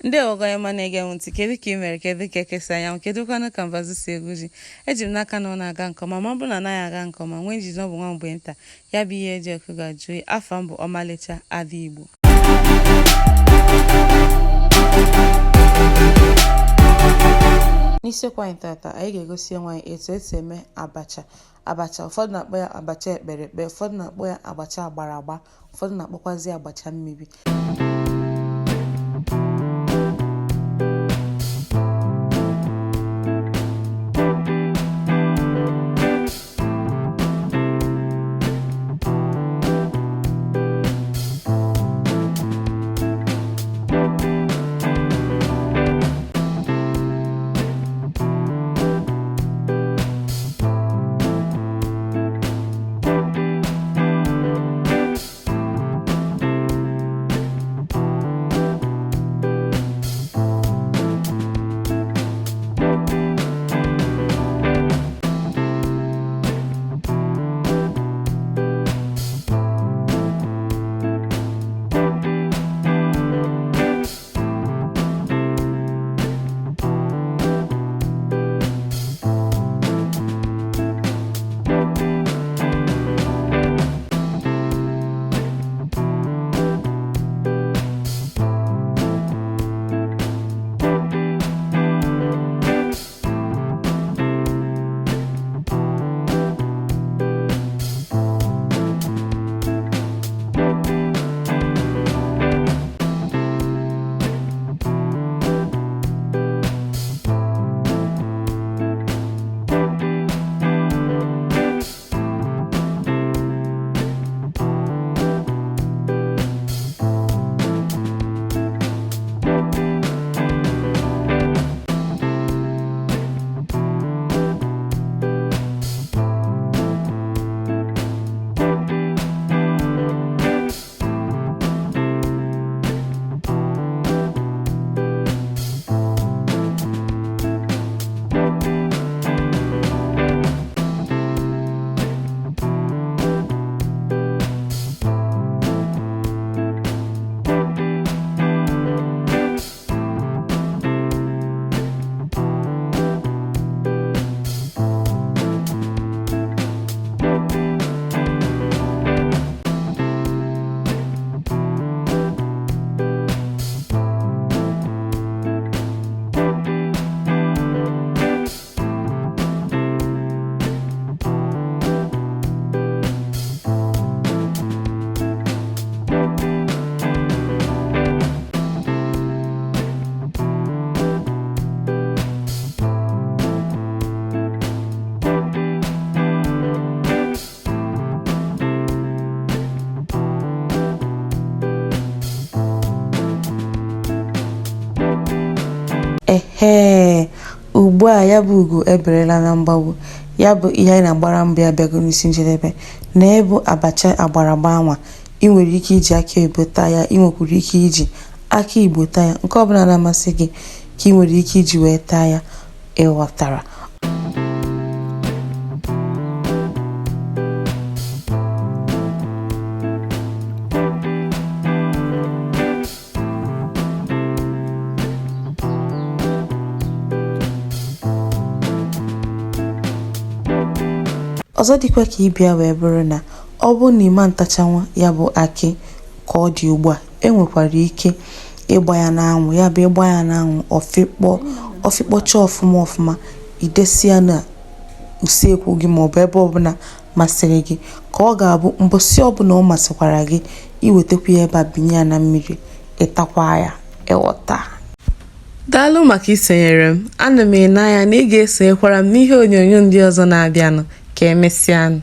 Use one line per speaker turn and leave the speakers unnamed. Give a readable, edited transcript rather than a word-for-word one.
Ndị ọgọ ya ma na-ege ntị, kedu ka ị mere, kedu ka ekesa anya, kedu kwanụ ka mbazu si eguzi. Eji m n'aka na ọ na-aga nke ọma, ma ọ bụrụ na anaghị aga nke ọma, nwee njide ọ bụ nwa mgbe nta, ya bụ ihe eji ọkụ ga-ajụ. Afọ m bụ Ọmalịcha Ada Igbo. N'isiokwu anyị tata, anyị ga-egosi onwe anyị etu esi eme abacha. Ụfọdụ na-akpọ ya abacha ekperekpe, ụfọdụ na-akpọ ya abacha agbara agba, ụfọdụ na-akpọkwazi abacha mmiri.
Ugbu a ya bụ ugo eberela na mgbawu, ya bụ ihe anyị na-agbara mbọ ya bịago n'isi njedebe. Na ebu abacha agbara agba anwa, ị nwere ike iji aki oyibo taa ya, ị nwekwara ike iji aki Igbo taa ya, nke ọbụla na-amasị gị ka ị nwere ike iji wee taa ya, ịghọtara. Ọzọ dịkwa ka ịbịa wee bụrụ na ọ bụ na ịma ntachanwa ya bụ akị ka ọ dị ugbu a, enwekwara ike ịgba ya n'anwụ, ya bụ ịgba ya n'anwụ ọfịkpọcha ọfụma, idesia na usekwu gị maọbụ ebe ọbụla masịrị gị, ka ọ ga-abụ mbọsị ọbụla ọ masịkwara gị iwetekwa ya ebe a binye ya na mmiri, ịtakwa ya, ịghọta.
Daalụ maka isonyere m. Ana m ene anya na ị ga-esonyekwara m n'ihe onyonyo ndị ọzọ na-abịanụ. Ka emesịanụ.